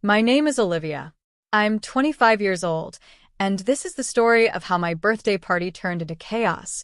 My name is Olivia. I'm 25 years old, and this is the story of how my birthday party turned into chaos,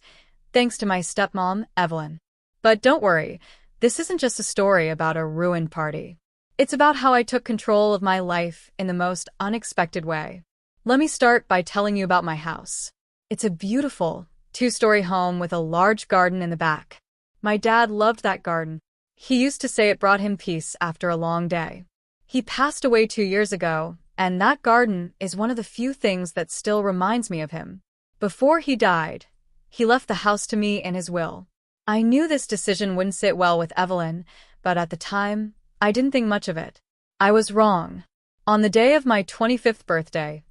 thanks to my stepmom, Evelyn. But don't worry, this isn't just a story about a ruined party. It's about how I took control of my life in the most unexpected way. Let me start by telling you about my house. It's a beautiful, two-story home with a large garden in the back. My dad loved that garden. He used to say it brought him peace after a long day. He passed away 2 years ago, and that garden is one of the few things that still reminds me of him. Before he died, he left the house to me in his will. I knew this decision wouldn't sit well with Evelyn, but at the time, I didn't think much of it. I was wrong. On the day of my 25th birthday,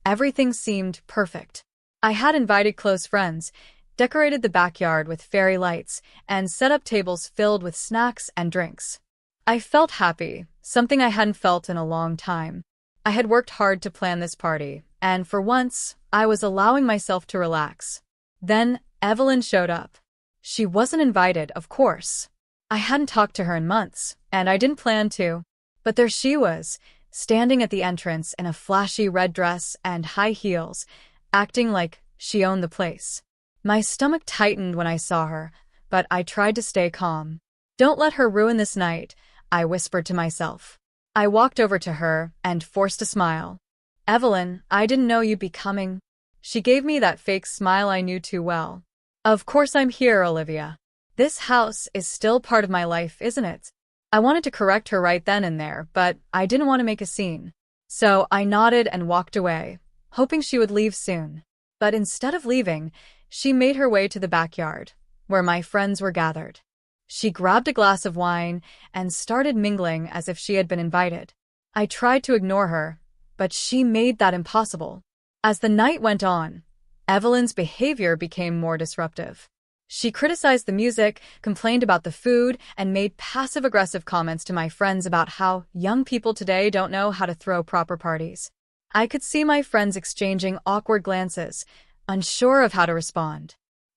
everything seemed perfect. I had invited close friends, decorated the backyard with fairy lights, and set up tables filled with snacks and drinks. I felt happy, something I hadn't felt in a long time. I had worked hard to plan this party, and for once, I was allowing myself to relax. Then, Evelyn showed up. She wasn't invited, of course. I hadn't talked to her in months, and I didn't plan to. But there she was, standing at the entrance in a flashy red dress and high heels, acting like she owned the place. My stomach tightened when I saw her, but I tried to stay calm. "Don't let her ruin this night," I whispered to myself. I walked over to her and forced a smile. "Evelyn, I didn't know you'd be coming." She gave me that fake smile I knew too well. "Of course I'm here, Olivia. This house is still part of my life, isn't it?" I wanted to correct her right then and there, but I didn't want to make a scene. So I nodded and walked away, hoping she would leave soon. But instead of leaving, she made her way to the backyard, where my friends were gathered. She grabbed a glass of wine and started mingling as if she had been invited. I tried to ignore her, but she made that impossible. As the night went on, Evelyn's behavior became more disruptive. She criticized the music, complained about the food, and made passive-aggressive comments to my friends about how young people today don't know how to throw proper parties. I could see my friends exchanging awkward glances, unsure of how to respond.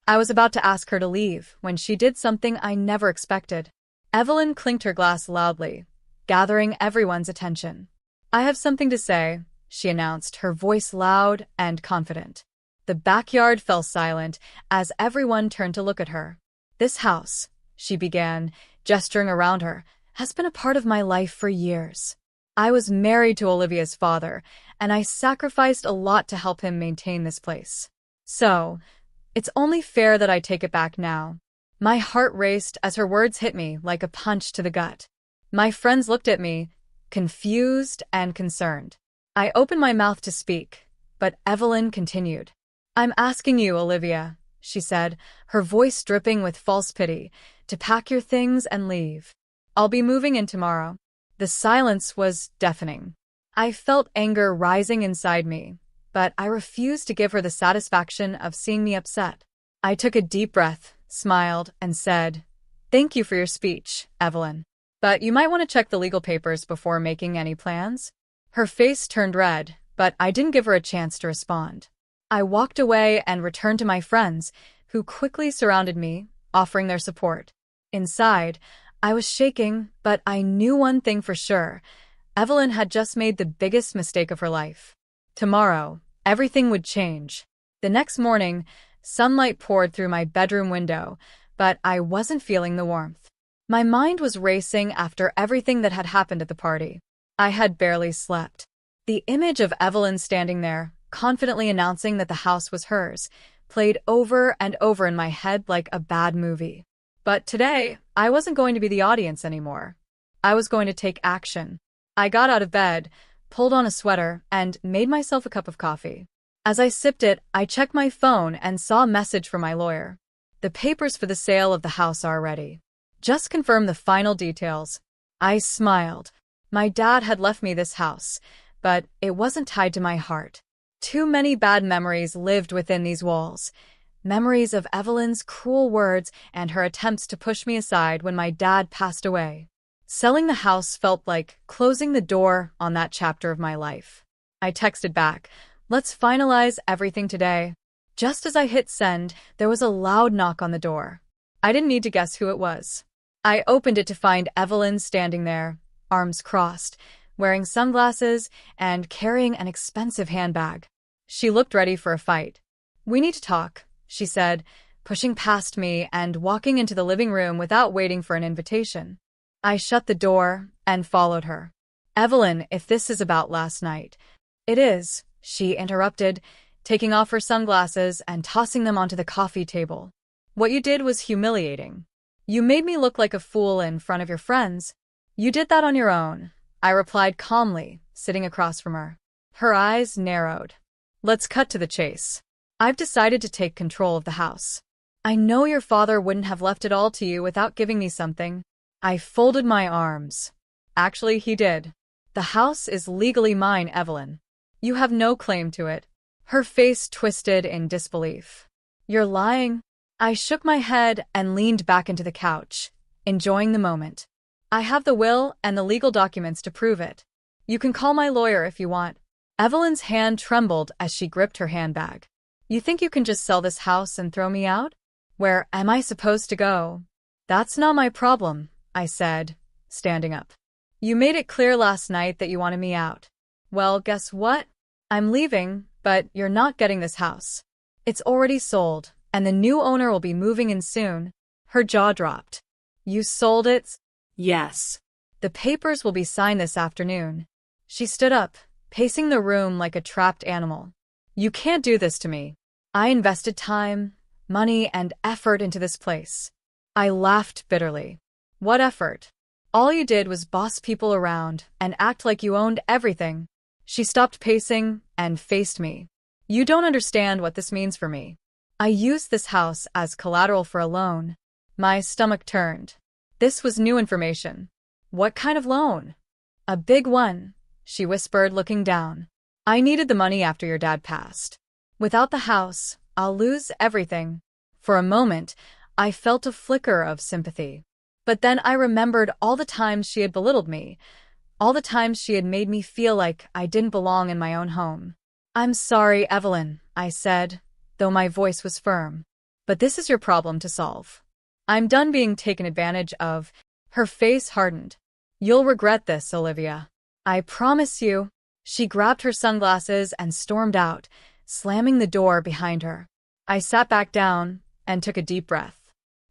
I was about to ask her to leave when she did something I never expected. Evelyn clinked her glass loudly, gathering everyone's attention. "I have something to say," she announced, her voice loud and confident. The backyard fell silent as everyone turned to look at her. "This house," she began, gesturing around her, "has been a part of my life for years. I was married to Olivia's father, and I sacrificed a lot to help him maintain this place. So, it's only fair that I take it back now." My heart raced as her words hit me like a punch to the gut. My friends looked at me, confused and concerned. I opened my mouth to speak, but Evelyn continued. "I'm asking you, Olivia," she said, her voice dripping with false pity, "to pack your things and leave. I'll be moving in tomorrow." The silence was deafening. I felt anger rising inside me, but I refused to give her the satisfaction of seeing me upset. I took a deep breath, smiled, and said, "Thank you for your speech, Evelyn. But you might want to check the legal papers before making any plans." Her face turned red, but I didn't give her a chance to respond. I walked away and returned to my friends, who quickly surrounded me, offering their support. Inside, I was shaking, but I knew one thing for sure. Evelyn had just made the biggest mistake of her life. Tomorrow, everything would change. The next morning, sunlight poured through my bedroom window, but I wasn't feeling the warmth. My mind was racing after everything that had happened at the party. I had barely slept. The image of Evelyn standing there, confidently announcing that the house was hers, played over and over in my head like a bad movie. But today, I wasn't going to be the audience anymore. I was going to take action. I got out of bed, pulled on a sweater, and made myself a cup of coffee. As I sipped it, I checked my phone and saw a message from my lawyer. "The papers for the sale of the house are ready. Just confirm the final details." I smiled. My dad had left me this house, but it wasn't tied to my heart. Too many bad memories lived within these walls. Memories of Evelyn's cruel words and her attempts to push me aside when my dad passed away. Selling the house felt like closing the door on that chapter of my life. I texted back, "Let's finalize everything today." Just as I hit send, there was a loud knock on the door. I didn't need to guess who it was. I opened it to find Evelyn standing there, arms crossed, wearing sunglasses and carrying an expensive handbag. She looked ready for a fight. "We need to talk," she said, pushing past me and walking into the living room without waiting for an invitation. I shut the door and followed her. "Evelyn, if this is about last night—" "It is," she interrupted, taking off her sunglasses and tossing them onto the coffee table. "What you did was humiliating. You made me look like a fool in front of your friends." "You did that on your own," I replied calmly, sitting across from her. Her eyes narrowed. "Let's cut to the chase. I've decided to take control of the house. I know your father wouldn't have left it all to you without giving me something." I folded my arms. "Actually, he did. The house is legally mine, Evelyn. You have no claim to it." Her face twisted in disbelief. "You're lying." I shook my head and leaned back into the couch, enjoying the moment. "I have the will and the legal documents to prove it. You can call my lawyer if you want." Evelyn's hand trembled as she gripped her handbag. "You think you can just sell this house and throw me out? Where am I supposed to go?" "That's not my problem," I said, standing up. "You made it clear last night that you wanted me out. Well, guess what? I'm leaving, but you're not getting this house. It's already sold, and the new owner will be moving in soon." Her jaw dropped. "You sold it?" "Yes. The papers will be signed this afternoon." She stood up, pacing the room like a trapped animal. "You can't do this to me. I invested time, money, and effort into this place." I laughed bitterly. "What effort? All you did was boss people around and act like you owned everything." She stopped pacing and faced me. "You don't understand what this means for me. I used this house as collateral for a loan." My stomach turned. This was new information. "What kind of loan?" "A big one," she whispered, looking down. "I needed the money after your dad passed. Without the house, I'll lose everything." For a moment, I felt a flicker of sympathy. But then I remembered all the times she had belittled me, all the times she had made me feel like I didn't belong in my own home. "I'm sorry, Evelyn," I said, though my voice was firm. "But this is your problem to solve. I'm done being taken advantage of." Her face hardened. "You'll regret this, Olivia. I promise you." She grabbed her sunglasses and stormed out, slamming the door behind her. I sat back down and took a deep breath.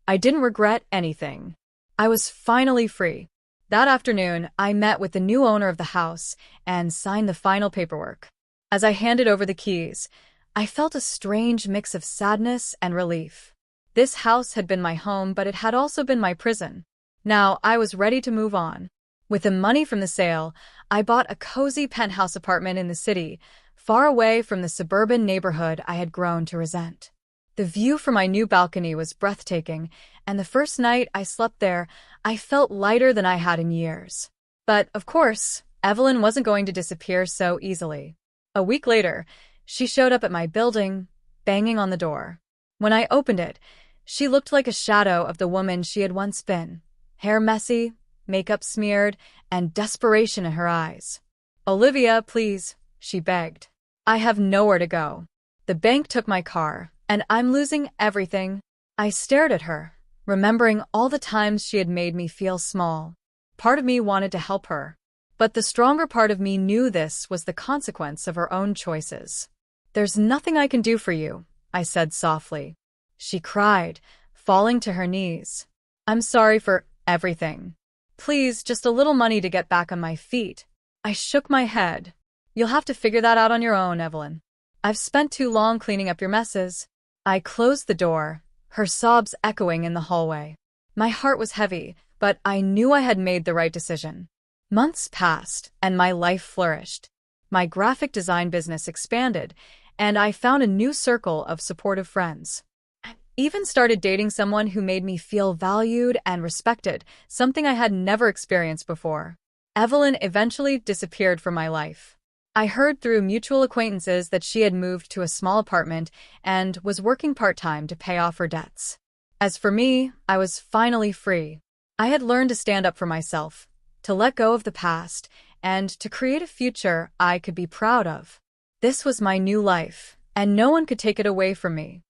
I didn't regret anything. I was finally free. That afternoon, I met with the new owner of the house and signed the final paperwork. As I handed over the keys, I felt a strange mix of sadness and relief. This house had been my home, but it had also been my prison. Now I was ready to move on. With the money from the sale, I bought a cozy penthouse apartment in the city, far away from the suburban neighborhood I had grown to resent. The view from my new balcony was breathtaking, and the first night I slept there, I felt lighter than I had in years. But, of course, Evelyn wasn't going to disappear so easily. A week later, she showed up at my building, banging on the door. When I opened it, she looked like a shadow of the woman she had once been, hair messy, makeup smeared, and desperation in her eyes. "Olivia, please," she begged. "I have nowhere to go. The bank took my car, and I'm losing everything." I stared at her, remembering all the times she had made me feel small. Part of me wanted to help her, but the stronger part of me knew this was the consequence of her own choices. "There's nothing I can do for you," I said softly. She cried, falling to her knees. "I'm sorry for everything. Please, just a little money to get back on my feet." I shook my head. "You'll have to figure that out on your own, Evelyn. I've spent too long cleaning up your messes." I closed the door, her sobs echoing in the hallway. My heart was heavy, but I knew I had made the right decision. Months passed, and my life flourished. My graphic design business expanded, and I found a new circle of supportive friends. I even started dating someone who made me feel valued and respected, something I had never experienced before. Evelyn eventually disappeared from my life. I heard through mutual acquaintances that she had moved to a small apartment and was working part-time to pay off her debts. As for me, I was finally free. I had learned to stand up for myself, to let go of the past, and to create a future I could be proud of. This was my new life, and no one could take it away from me.